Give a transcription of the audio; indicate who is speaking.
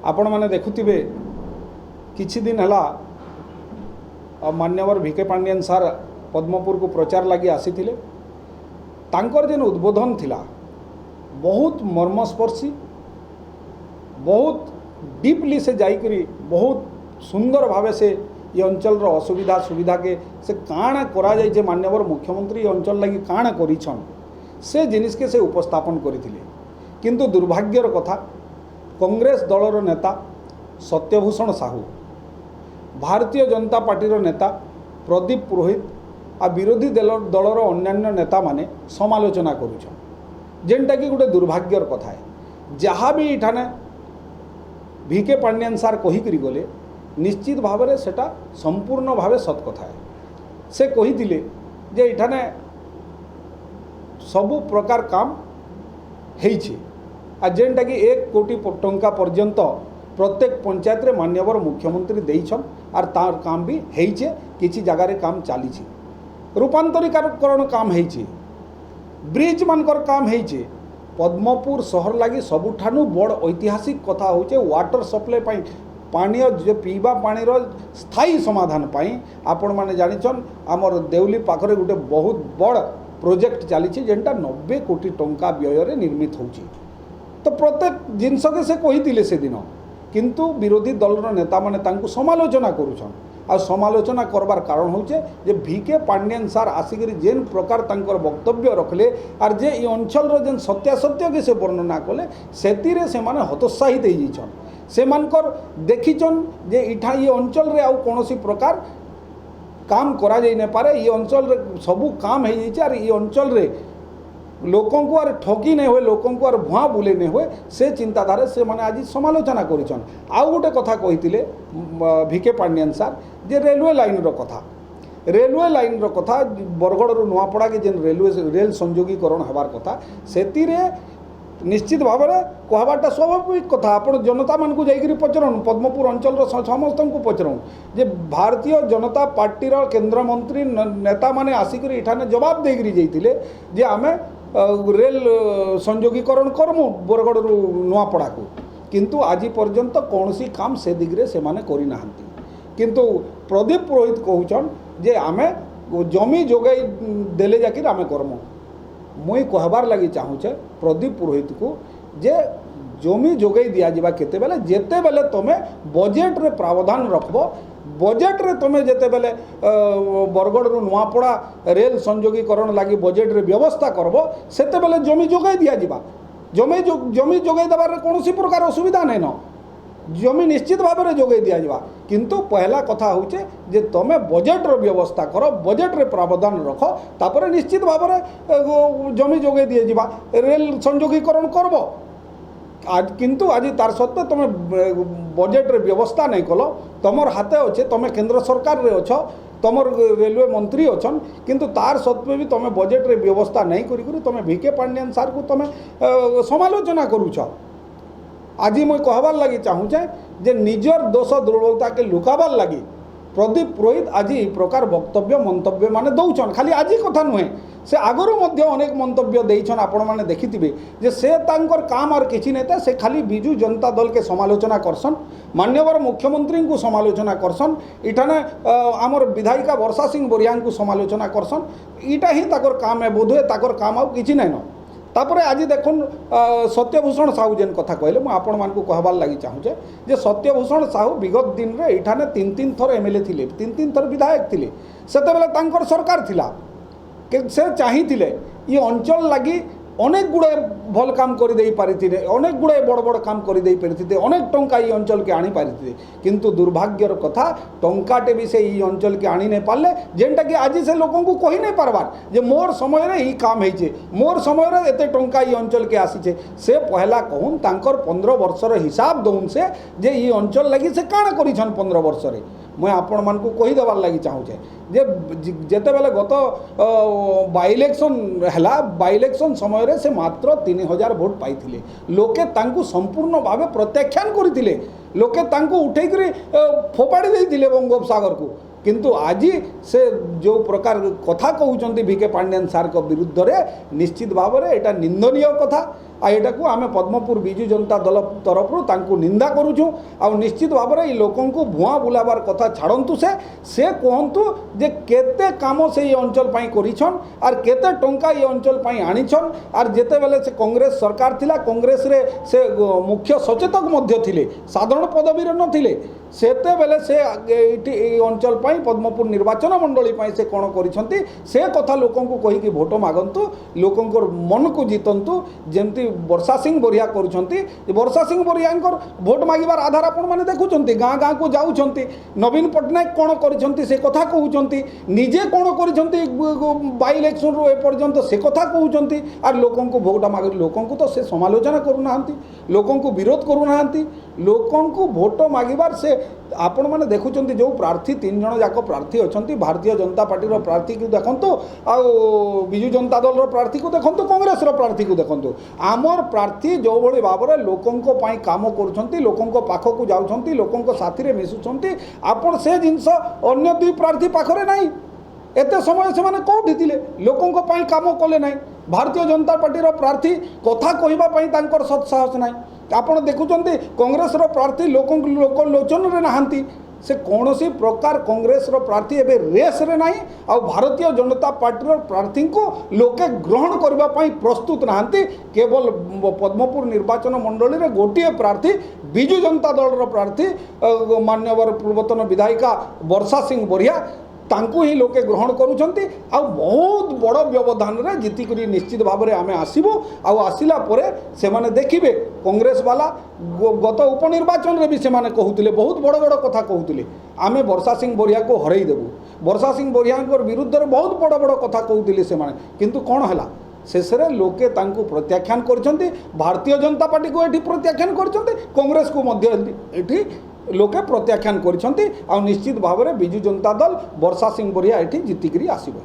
Speaker 1: आपण मैंने देखुथिबे किछि दिन हला मान्यवर भिके पांडियन सार पद्मपुर को प्रचार लगी आसीथिले। तांकर जेन उद्बोधन थिला बहुत मर्मस्पर्शी, बहुत डीपली से जाइकरी बहुत सुंदर भावे से ये अंचल रो असुविधा सुविधा के से काण करा जाय जे मान्यवर मुख्यमंत्री अंचल लगी काण करिछन से जिनिस के से उपस्थापन करिथिले। किंतु दुर्भाग्यर कथा कांग्रेस दलर नेता सत्यभूषण साहू, भारतीय जनता पार्टी नेता प्रदीप पुरोहित आ विरोधी दलर अन्यान्य नेता माने समालोचना करुछन, जेनटा कि गोटे दुर्भाग्यर कथा है। जहाँ भी इठाने भिके पांडियन सार कहीकरी गले निश्चित भाव में सेटा संपूर्ण भाव सत कथा है। से कही जे इठाने सबु प्रकार काम हेइछे आ जेनटा कि 1 कोटी टंका पर्यंत प्रत्येक पंचायत रे मान्यवर मुख्यमंत्री देइछन आर तार काम भी हेइछे। किछि जगह रे काम चलीछे, रूपांतरीकरण काम हेइछे, ब्रिज मानकर काम हेइछे। पद्मपुर शहर लगी सबुठानु बड़ ऐतिहासिक कथा होचे वाटर सप्लाई पाई पानी जो पीवा पानी रो स्थायी समाधान पाई आपण माने जानिछन हमर देउली पाखरे गोटे बहुत बड़ प्रोजेक्ट चली जेनटा 90 कोटी टंका व्यय रे निर्मित होची। तो प्रत्येक जिनस के से कही से दिन, किंतु विरोधी दलर नेता माने तांकु समालोचना करुछन। आ समालोचना करबार कारण होचे जे भिके पांडियन सार आसिकरी जेन प्रकार तांकर वक्तव्य रखले आर जे ई अंचल रो जेन सत्यासत्य के से वर्णना कले सेतिरे से माने हतोत्साहित हो जाइछन। से मानकर देखिछन जे इठा ये अंचल रे आ कोनोसी प्रकार काम करा जाई न पारे। ये अंचल रे सबु काम हो जाइछे आर ये अंचल रे लोकों को आर ठगी नहीं हुए, लोकों को आर भुआ बुले नहीं हुए, से चिंताधारा से माने आज समालोचना करिछन। आउ गोटे कथा कहिथिले भिके पांडियन सार जे रेलवे लाइन रो कथा, रेलवे लाइन रो कथा बरगड़ रो नुआपड़ा के जेन रेल संयोगीकरण हबार कथा सेतिरे निश्चित भाव में कहबाटा स्वाभाविक कथा। आप जनता मान को जाइकरी पचरन पद्मपुर अंचल समस्त को पचरन जे भारतीय जनता पार्टी केंद्र मंत्री नेता माने आसिकरी इठाने जवाब देकरी जाइतिले जे आमे रेल संयोगीकरण करमु बरगड़ नुआपड़ा को, किंतु आज पर्यंत कौनसी काम से दिगरे से माने करि नाहंती। किंतु प्रदीप पुरोहित कहउछन जे आमे जमी जोगाई देले जाकिर आमे करमु। मुई कहबार लगी चाहूचे प्रदीप पुरोहित को जे जमी जोगाई दिया जिबा केते बेले जेते बेले तमे बजेट रे प्रावधान रखबो, बजेट रे तमे जेते बेले बरगड़ रु नुआपड़ा रेल संयोगीकरण लगी बजेट रे व्यवस्था करबो सेते बेले जमी जोगाई दिया जिबा। जमी जोगाई देबार कोनोसी प्रकार असुविधा नै न, जमी निश्चित भाव में जोगाई दि जावा। किंतु पहला कथा होचे जे तमे बजेट रो व्यवस्था करो, बजेट रे प्रावधान रख, तापर निश्चित भाव में जमी जोगाई दि जावा, रेल संयोगीकरण करबो। आज किंतु आज तार सत्वे तमे बजेट रे व्यवस्था नहीं कल, तमर हाथे अच्छे, तमे केंद्र सरकार रे अछ, तमर रेलवे मंत्री अच्छन, किंतु तार सत्वे भी तमे बजेट रे व्यवस्था नहीं करी तमे भिके पांडियन सार को तमे समालोचना करूछ। आज मुझे कहबार लगी चाहूचे जे निजर दोष दुर्बलता के लुकाबार लगी प्रदीप पुरोहित आज ये प्रकार वक्तव्य मंतव्य माने दौचन। खाली आज कथा नुहे, से आगरू मध्य अनेक मंतव्य देइछन। आपण माने देखिथिबे जे से तांकर काम और किछि नेता से खाली बिजू जनता दल के समालोचना करसन, मान्यवर मुख्यमंत्री को समालोचना करसन, इठाने आमर विधायिका वर्षा सिंह बोरियान को समालोचना करसन। इटा ही ताकर काम है, बोधे ताकर काम आउ किछि नै न। तापरे आज देखुन सत्यभूषण साहू जेन कथा कहले मु आपण मान को कहबार लगी चाहूचे जे सत्यभूषण साहू विगत दिन रे इठाने 3 थर एमएलए थिले, 3 थर विधायक थिले। सेते बेले तांकर सरकार थिला के से चाहिथिले ये अंचल लगी अनेक गुड़े भल काम कर दे पारिथिले, अनेक गुड़े बड़ बड़ काम कर दे पारिथिले, अनेक टंका ये अंचल के आनी पारिथिले। किंतु दुर्भाग्यर कथा टंकाटे भी से ये अंचल के आनी नहीं पारले, जेनटा कि आज से लोगों को कही नहीं पारबार जे मोर समय रे ही काम होइछे, मोर समय रे एते टंका ये अंचल के आसीछे। से पहला कहून तांकर 15 वर्षर हिसाब दउन से जे ये अंचल लगी से काण करिछन 15 वर्ष रे। मैं आपण मान को कही देवार लगी चाहूचे जे जेते बेले गत बाई इलेक्शन हैला, बाई इलेक्शन समय रे से मात्र 3000 भोट पाइथिले। लोके तांकु संपूर्ण भावे प्रत्याख्यान करथिले, लोके तांकु उठेकरी फोपाड़ी देइथिले बंगोपसागर को। किंतु आज से जो प्रकार कथा कहउचंती भिके पांडियन सार को विरुद्ध रे निश्चित भाव में एटा निंदनीय कथा। आईटा आम पद्मपुर विजु जनता दल तरफ निंदा करुचु आ निश्चित भाव में लोकंकु भुआ बुलाबार कथा छाड़ू से कहतु जे केते काम से ये अंचल करिछन आर केते टंका ये अंचल आनिछन आर जेते बेले से कांग्रेस सरकार थिला कांग्रेस रे से मुख्य सचेतक मध्य थिले साधारण पदवी रे नथिले सेते बेले से अंचल पद्मपुर निर्वाचन मंडली से कौन करिछंती से कथा लोकंकु कहि कि भोट मागंतु लोकंकर मन को जीतंतु जेमती वर्षा सिंह बोरिया करुछंती वर्षा सिंह बोरियांकर भोट मागिबार आधार आपण माने देखुछंती गाँ गाँ को जाउछंती नवीन पटनायक कौन करिछंती से कथा कहउछंती निजे कौन करिछंती बाई इलेक्शन रो ए पर्यंत से कथा कहउछंती आर लोकंकु भोट माग लोकंकु तो से समालोचना करूनाहांती लोकंकु विरोध करूनाहांती लोकंकु भोट मागिबार से आपण माने देखुछंती जो प्रार्थी 3 जण जाक प्रार्थी अछंती भारतीय जनता पार्टी रो प्रार्थी को देखंतु आ बिजु जनता दल रो प्रार्थी को देखंतु कांग्रेस रो प्रार्थी को देखंतु आमर प्रार्थी जो भली भाबरे लोकंको पई काम करूछंती लोकंको पाखो को जाउछंती लोकंको साथी रे मिसुछंती आपण से जिंस अन्य दुई प्रार्थी पाखरे नाही एते समय से माने कोठी थिले लोकंको पई काम कले नाही भारतीय जनता पार्टी रो प्रार्थी कथा कहिबा पई तांकर सत साहस नाही आपण देखुछंती कांग्रेस रो प्रार्थी लोक लोचन रे नहांती से कौन सी प्रकार कांग्रेस रो प्रार्थी एबे रेस रे नाही आ भारतीय जनता पार्टी रो प्रार्थी को लोके ग्रहण करबा पई प्रस्तुत नहांती केवल पद्मपुर निर्वाचन मंडली रे गोटिए प्रार्थी बिजु जनता दल रो प्रार्थी मान्यवर पूर्वतन विधायिका वर्षा सिंह बोरिया तांकु ही लोके ग्रहण करुछंती आ बहुत बड़ व्यवधान रे जीतिकरी निश्चित भाव में आमे आसीबो आ आसिला परे से माने देखिबे कांग्रेस वाला गत उपनिर्वाचन रे भी से माने कहउतिले बहुत बड़ बड़ कथा कहउतिले आमे वर्षा सिंह बोरिया को हरई देबू वर्षा सिंह बोरिया विरुद्ध रे बहुत बड़ बड़ कथा कहउतिले से माने किंतु कोन हला शेष लोके तांकु प्रत्याख्यान करछंती भारतीय जनता पार्टी को एठी प्रत्याख्यान करछंती कांग्रेस को मध्य एठी लोके प्रत्याख्यान करछंती आ निश्चित भाव में बिजु जनता दल वर्षा सिंह बोरिया एठी जीतिकरी आसीबो।